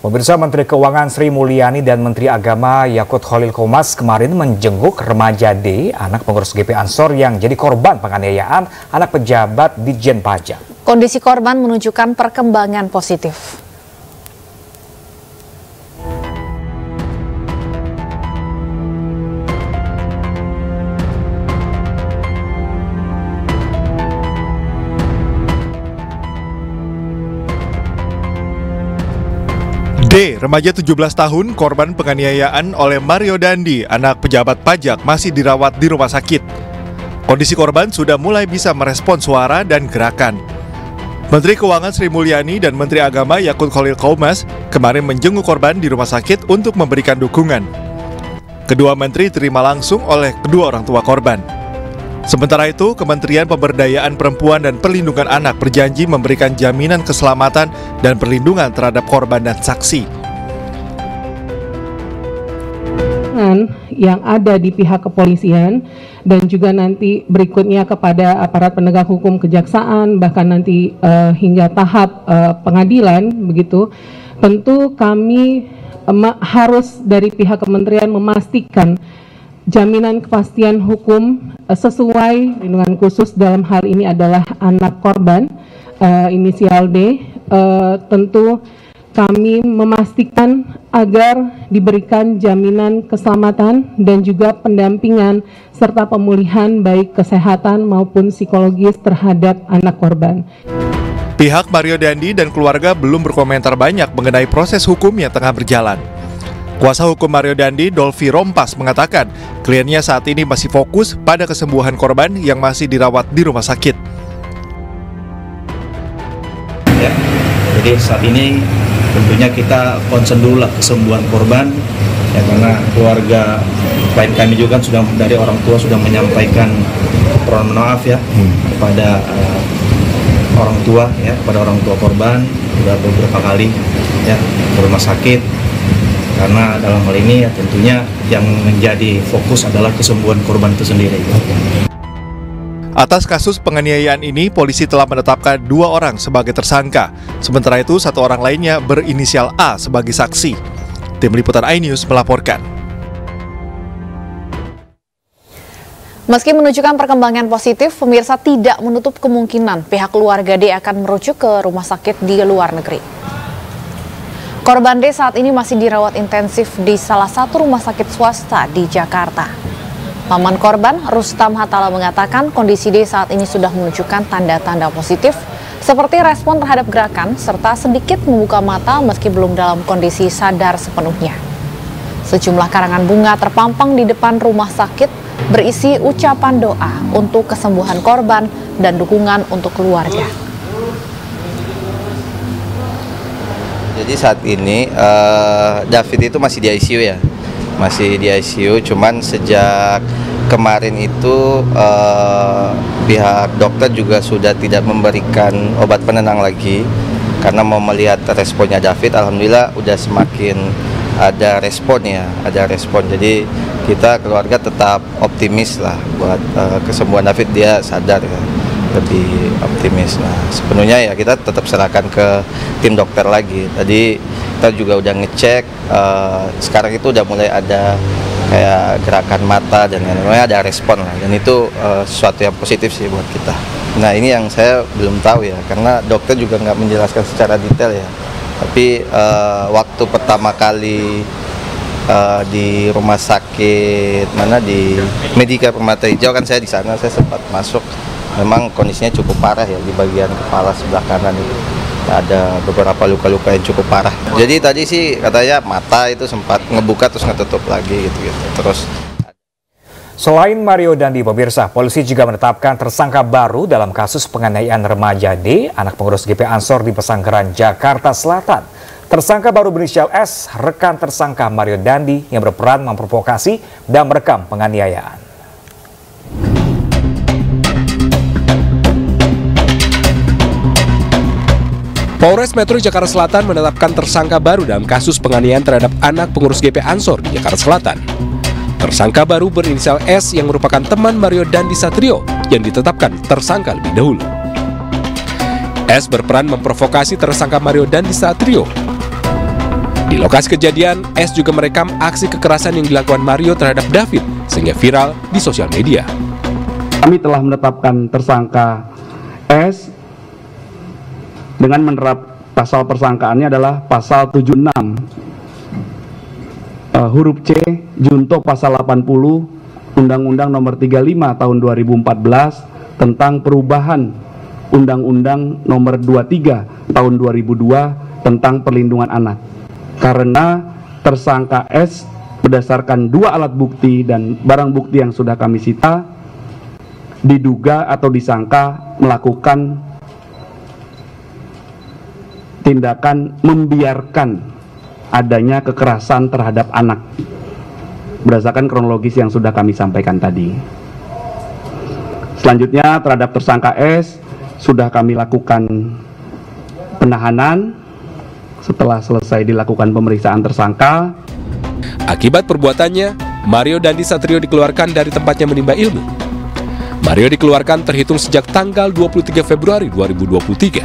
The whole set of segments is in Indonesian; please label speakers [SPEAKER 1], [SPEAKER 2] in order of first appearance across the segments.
[SPEAKER 1] Pemirsa, Menteri Keuangan Sri Mulyani dan Menteri Agama Yakut Khalil Qomas kemarin menjenguk remaja D, anak pengurus GP Ansor yang jadi korban penganiayaan anak pejabat Ditjen Pajak.
[SPEAKER 2] Kondisi korban menunjukkan perkembangan positif.
[SPEAKER 3] D, remaja 17 tahun, korban penganiayaan oleh Mario Dandi, anak pejabat pajak, masih dirawat di rumah sakit. Kondisi korban sudah mulai bisa merespon suara dan gerakan. Menteri Keuangan Sri Mulyani dan Menteri Agama Yakut Khalil Qomas kemarin menjenguk korban di rumah sakit untuk memberikan dukungan. Kedua menteri terima langsung oleh kedua orang tua korban. Sementara itu, Kementerian Pemberdayaan Perempuan dan Perlindungan Anak berjanji memberikan jaminan keselamatan dan perlindungan terhadap korban dan saksi.
[SPEAKER 4] Yang ada di pihak kepolisian dan juga nanti berikutnya kepada aparat penegak hukum kejaksaan, bahkan nanti hingga tahap pengadilan, begitu. Tentu kami harus dari pihak kementerian memastikan jaminan kepastian hukum sesuai perlindungan khusus dalam hal ini adalah anak korban inisial D. Tentu kami memastikan agar diberikan jaminan keselamatan dan juga pendampingan serta pemulihan baik kesehatan maupun psikologis terhadap anak korban.
[SPEAKER 3] Pihak Mario Dandi dan keluarga belum berkomentar banyak mengenai proses hukum yang tengah berjalan. Kuasa hukum Mario Dandi, Dolfi Rompas, mengatakan kliennya saat ini masih fokus pada kesembuhan korban yang masih dirawat di rumah sakit.
[SPEAKER 5] Ya, jadi saat ini tentunya kita concern dulu lah kesembuhan korban, ya, karena keluarga klien kami juga sudah dari orang tua sudah menyampaikan permohonan maaf ya kepada orang tua, ya, kepada orang tua korban sudah beberapa kali ya ke rumah sakit. Karena dalam hal ini ya tentunya yang menjadi fokus adalah kesembuhan korban itu sendiri.
[SPEAKER 3] Atas kasus penganiayaan ini, polisi telah menetapkan 2 orang sebagai tersangka. Sementara itu, 1 orang lainnya berinisial A sebagai saksi. Tim Liputan iNews melaporkan.
[SPEAKER 2] Meski menunjukkan perkembangan positif, pemirsa tidak menutup kemungkinan pihak keluarga D akan merujuk ke rumah sakit di luar negeri. Korban D saat ini masih dirawat intensif di salah satu rumah sakit swasta di Jakarta. Paman korban, Rustam Hatala, mengatakan kondisi D saat ini sudah menunjukkan tanda-tanda positif seperti respon terhadap gerakan serta sedikit membuka mata meski belum dalam kondisi sadar sepenuhnya. Sejumlah karangan bunga terpampang di depan rumah sakit berisi ucapan doa untuk kesembuhan korban dan dukungan untuk keluarga.
[SPEAKER 6] Jadi saat ini David itu masih di ICU ya, masih di ICU. Cuman sejak kemarin itu pihak dokter juga sudah tidak memberikan obat penenang lagi karena mau melihat responnya David. Alhamdulillah udah semakin ada respon ya, ada respon. Jadi kita keluarga tetap optimis lah buat kesembuhan David, dia sadar ya. Lebih optimis. Nah, sepenuhnya ya kita tetap serahkan ke tim dokter lagi. Tadi kita juga udah ngecek, sekarang itu udah mulai ada kayak gerakan mata dan lain-lain, ada respon lah. Dan itu sesuatu yang positif sih buat kita. Nah, ini yang saya belum tahu ya, karena dokter juga nggak menjelaskan secara detail ya. Tapi waktu pertama kali di rumah sakit mana di Medika Permata Hijau kan saya di sana, saya sempat masuk. Memang kondisinya cukup parah ya di bagian kepala sebelah kanan itu. Ada beberapa luka-luka yang cukup parah. Jadi tadi sih katanya mata itu sempat ngebuka terus ngetutup lagi gitu-gitu. Terus
[SPEAKER 1] Selain Mario Dandi, pemirsa, polisi juga menetapkan tersangka baru dalam kasus penganiayaan remaja D, anak pengurus GP Ansor di Pesanggerahan, Jakarta Selatan. Tersangka baru berinisial S, rekan tersangka Mario Dandi yang berperan memprovokasi dan merekam penganiayaan.
[SPEAKER 7] Polres Metro Jakarta Selatan menetapkan tersangka baru dalam kasus penganiayaan terhadap anak pengurus GP Ansor di Jakarta Selatan. Tersangka baru berinisial S yang merupakan teman Mario Dandi Satrio yang ditetapkan tersangka lebih dahulu. S berperan memprovokasi tersangka Mario Dandi Satrio. Di lokasi kejadian, S juga merekam aksi kekerasan yang dilakukan Mario terhadap David sehingga viral di sosial media.
[SPEAKER 8] Kami telah menetapkan tersangka S dengan menerap pasal persangkaannya adalah pasal 76 huruf C junto pasal 80 Undang-Undang Nomor 35 tahun 2014 tentang perubahan Undang-Undang Nomor 23 tahun 2002 tentang perlindungan anak. Karena tersangka S berdasarkan 2 alat bukti dan barang bukti yang sudah kami sita diduga atau disangka melakukan tindakan membiarkan adanya kekerasan terhadap anak berdasarkan kronologis yang sudah kami sampaikan tadi. Selanjutnya terhadap tersangka S sudah kami lakukan penahanan setelah selesai dilakukan pemeriksaan tersangka.
[SPEAKER 7] Akibat perbuatannya, Mario Dandi Satrio dikeluarkan dari tempatnya menimba ilmu. Mario dikeluarkan terhitung sejak tanggal 23 Februari 2023.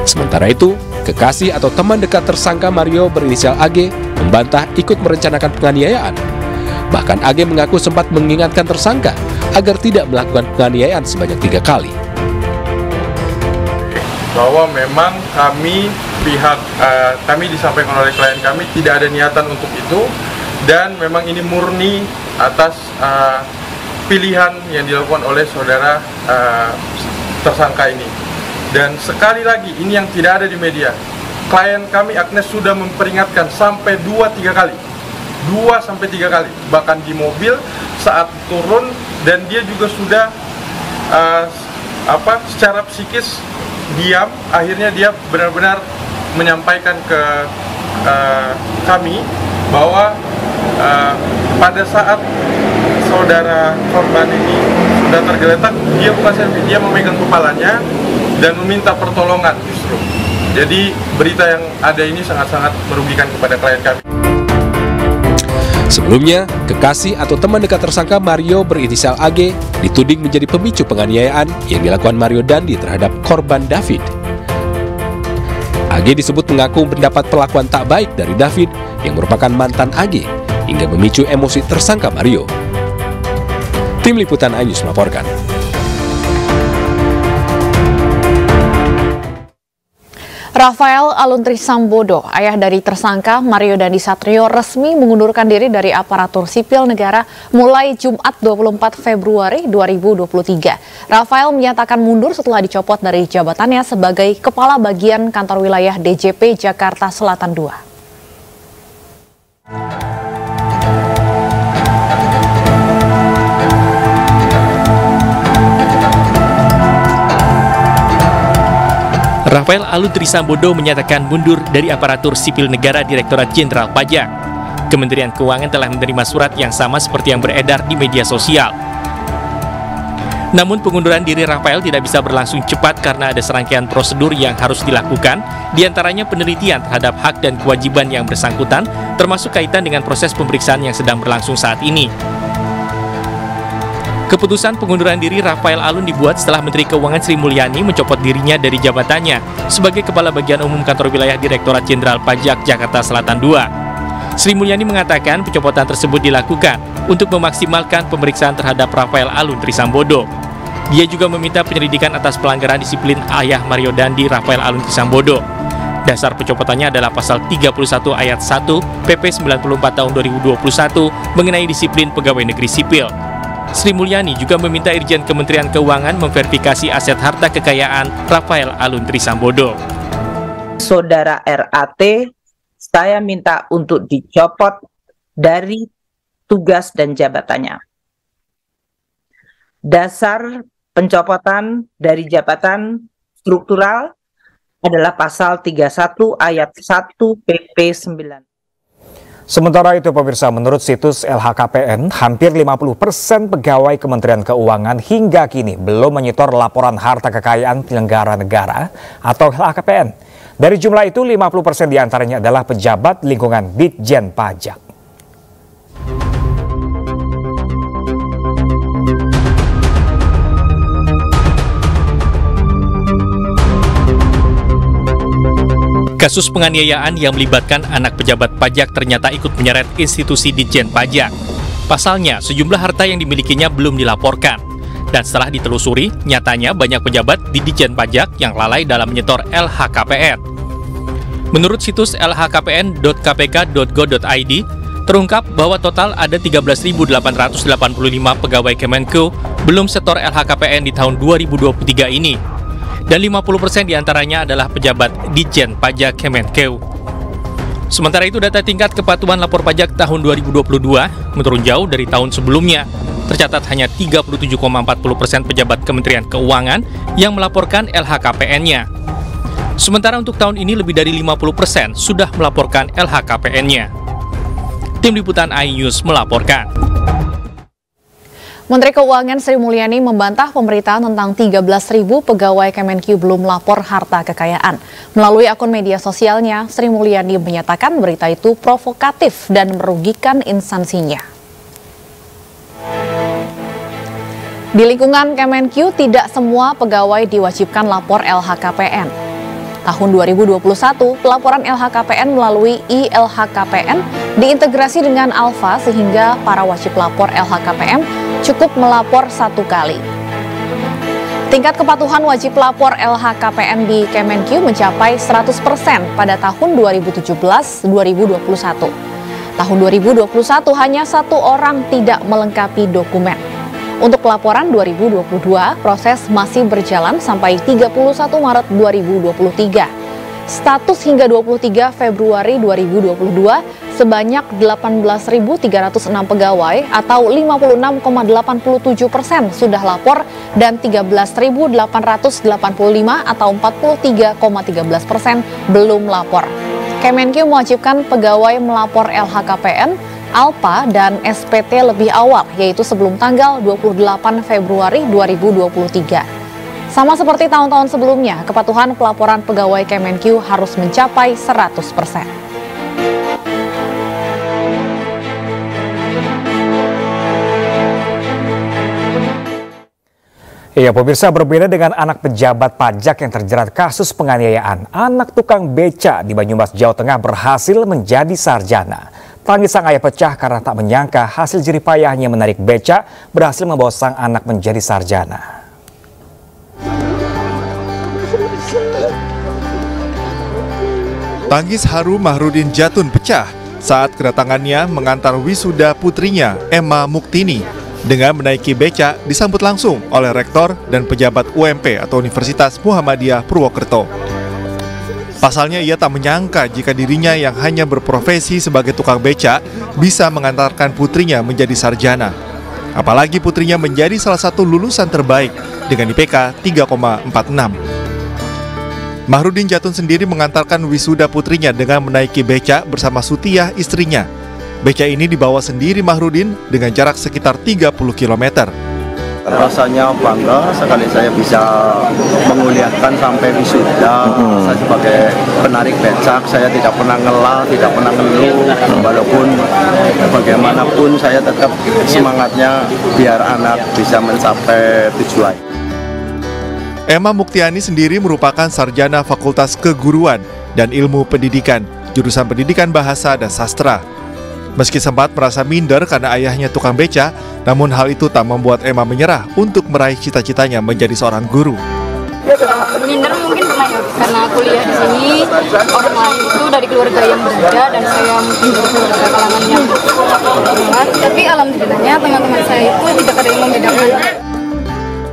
[SPEAKER 7] Sementara itu, kekasih atau teman dekat tersangka Mario berinisial AG membantah ikut merencanakan penganiayaan. Bahkan AG mengaku sempat mengingatkan tersangka agar tidak melakukan penganiayaan sebanyak 3 kali.
[SPEAKER 9] Bahwa memang kami disampaikan oleh klien kami tidak ada niatan untuk itu, dan memang ini murni atas pilihan yang dilakukan oleh saudara tersangka ini. Dan sekali lagi, ini yang tidak ada di media, klien kami Agnes sudah memperingatkan sampai 2-3 kali, 2-3 kali, bahkan di mobil saat turun, dan dia juga sudah secara psikis diam. Akhirnya dia benar-benar menyampaikan ke kami bahwa pada saat saudara korban ini sudah tergeletak, dia bukan selfie, dia memegang kepalanya dan meminta pertolongan justru. Jadi berita yang ada ini sangat-sangat merugikan kepada klien kami.
[SPEAKER 7] Sebelumnya, kekasih atau teman dekat tersangka Mario berinisial AG dituding menjadi pemicu penganiayaan yang dilakukan Mario Dandi terhadap korban David. AG disebut mengaku mendapat perlakuan tak baik dari David yang merupakan mantan AG hingga memicu emosi tersangka Mario. Tim Liputan iNews melaporkan.
[SPEAKER 2] Rafael Aluntri Sambodo, ayah dari tersangka Mario Dandi Satrio, resmi mengundurkan diri dari aparatur sipil negara mulai Jumat 24 Februari 2023. Rafael menyatakan mundur setelah dicopot dari jabatannya sebagai Kepala Bagian Kantor Wilayah DJP Jakarta Selatan II.
[SPEAKER 10] Rafael Aluntri Sambodo menyatakan mundur dari aparatur sipil negara Direktorat Jenderal Pajak. Kementerian Keuangan telah menerima surat yang sama seperti yang beredar di media sosial. Namun pengunduran diri Rafael tidak bisa berlangsung cepat karena ada serangkaian prosedur yang harus dilakukan, diantaranya penelitian terhadap hak dan kewajiban yang bersangkutan, termasuk kaitan dengan proses pemeriksaan yang sedang berlangsung saat ini. Keputusan pengunduran diri Rafael Alun dibuat setelah Menteri Keuangan Sri Mulyani mencopot dirinya dari jabatannya sebagai Kepala Bagian Umum Kantor Wilayah Direktorat Jenderal Pajak Jakarta Selatan II. Sri Mulyani mengatakan pencopotan tersebut dilakukan untuk memaksimalkan pemeriksaan terhadap Rafael Aluntri Sambodo. Dia juga meminta penyelidikan atas pelanggaran disiplin ayah Mario Dandi, Rafael Aluntri Sambodo. Dasar pencopotannya adalah pasal 31 ayat 1 PP 94 tahun 2021 mengenai disiplin pegawai negeri sipil. Sri Mulyani juga meminta Irjen Kementerian Keuangan memverifikasi aset harta kekayaan Rafael Aluntri Sambodo.
[SPEAKER 11] Saudara RAT, saya minta untuk dicopot dari tugas dan jabatannya. Dasar pencopotan dari jabatan struktural adalah pasal 31 ayat 1 PP 9.
[SPEAKER 1] Sementara itu pemirsa, menurut situs LHKPN, hampir 50% pegawai Kementerian Keuangan hingga kini belum menyetor laporan harta kekayaan penyelenggara negara atau LHKPN. Dari jumlah itu 50% diantaranya adalah pejabat lingkungan Ditjen Pajak.
[SPEAKER 10] Kasus penganiayaan yang melibatkan anak pejabat pajak ternyata ikut menyeret institusi Ditjen Pajak. Pasalnya, sejumlah harta yang dimilikinya belum dilaporkan. Dan setelah ditelusuri, nyatanya banyak pejabat di Ditjen Pajak yang lalai dalam menyetor LHKPN. Menurut situs lhkpn.kpk.go.id, terungkap bahwa total ada 13.885 pegawai Kemenko belum setor LHKPN di tahun 2023 ini. Dan 50% diantaranya adalah pejabat Ditjen Pajak Kemenkeu. Sementara itu, data tingkat kepatuhan lapor pajak tahun 2022 menurun jauh dari tahun sebelumnya. Tercatat hanya 37,40% pejabat Kementerian Keuangan yang melaporkan LHKPN-nya. Sementara untuk tahun ini lebih dari 50% sudah melaporkan LHKPN-nya. Tim Liputan iNews melaporkan.
[SPEAKER 2] Menteri Keuangan Sri Mulyani membantah pemberitaan tentang 13.000 pegawai Kemenkeu belum lapor harta kekayaan. Melalui akun media sosialnya, Sri Mulyani menyatakan berita itu provokatif dan merugikan instansinya. Di lingkungan Kemenkeu, tidak semua pegawai diwajibkan lapor LHKPN. Tahun 2021, pelaporan LHKPN melalui iLHKPN diintegrasi dengan Alfa sehingga para wajib lapor LHKPN cukup melapor 1 kali. Tingkat kepatuhan wajib lapor LHKPN di Kemenkeu mencapai 100% pada tahun 2017-2021. Tahun 2021 hanya 1 orang tidak melengkapi dokumen. Untuk pelaporan 2022, proses masih berjalan sampai 31 Maret 2023. Status hingga 23 Februari 2022, sebanyak 18.306 pegawai atau 56,87% sudah lapor dan 13.885 atau 43,13% belum lapor. Kemenkeu mewajibkan pegawai melapor LHKPN, ALPA, dan SPT lebih awal, yaitu sebelum tanggal 28 Februari 2023. Sama seperti tahun-tahun sebelumnya, kepatuhan pelaporan pegawai Kemenkeu harus mencapai 100%.
[SPEAKER 1] Iya, pemirsa, berbeda dengan anak pejabat pajak yang terjerat kasus penganiayaan, anak tukang beca di Banyumas, Jawa Tengah berhasil menjadi sarjana. Tangis sang ayah pecah karena tak menyangka hasil jerih payahnya menarik beca berhasil membawa sang anak menjadi sarjana.
[SPEAKER 3] Tangis haru Mahrudin Jatun pecah saat kedatangannya mengantar wisuda putrinya, Emma Muktini, dengan menaiki beca disambut langsung oleh rektor dan pejabat UMP atau Universitas Muhammadiyah Purwokerto. Pasalnya ia tak menyangka jika dirinya yang hanya berprofesi sebagai tukang beca bisa mengantarkan putrinya menjadi sarjana. Apalagi putrinya menjadi salah satu lulusan terbaik dengan IPK 3,46. Mahrudin Jatun sendiri mengantarkan wisuda putrinya dengan menaiki beca bersama Sutiyah, istrinya. Beca ini dibawa sendiri Mahrudin dengan jarak sekitar 30 km.
[SPEAKER 12] Rasanya bangga sekali saya bisa menguliakan sampai wisuda. Saya sebagai penarik becak, saya tidak pernah ngelah, tidak pernah ngeluh. Walaupun bagaimanapun saya tetap semangatnya biar anak bisa mencapai tujuan.
[SPEAKER 3] Emma Muktiani sendiri merupakan sarjana Fakultas Keguruan dan Ilmu Pendidikan, jurusan Pendidikan Bahasa dan Sastra. Meski sempat merasa minder karena ayahnya tukang beca, namun hal itu tak membuat Emma menyerah untuk meraih cita-citanya menjadi seorang guru.
[SPEAKER 13] Minder mungkin pernah ya, karena kuliah di sini orang lain itu dari keluarga yang berbeda dan saya mungkin dari keluarga kalangan yang berat. Tapi alhamdulillahnya teman-teman saya itu tidak ada yang membedakan.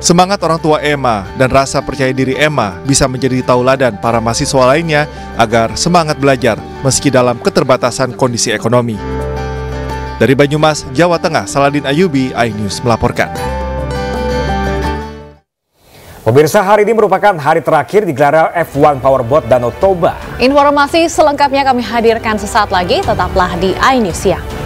[SPEAKER 3] Semangat orang tua Emma dan rasa percaya diri Emma bisa menjadi tauladan para mahasiswa lainnya agar semangat belajar meski dalam keterbatasan kondisi ekonomi. Dari Banyumas, Jawa Tengah, Saladin Ayubi, iNews melaporkan.
[SPEAKER 1] Pemirsa, hari ini merupakan hari terakhir digelar F1 Powerboat Danau Toba.
[SPEAKER 2] Informasi selengkapnya kami hadirkan sesaat lagi, tetaplah di iNews Siang.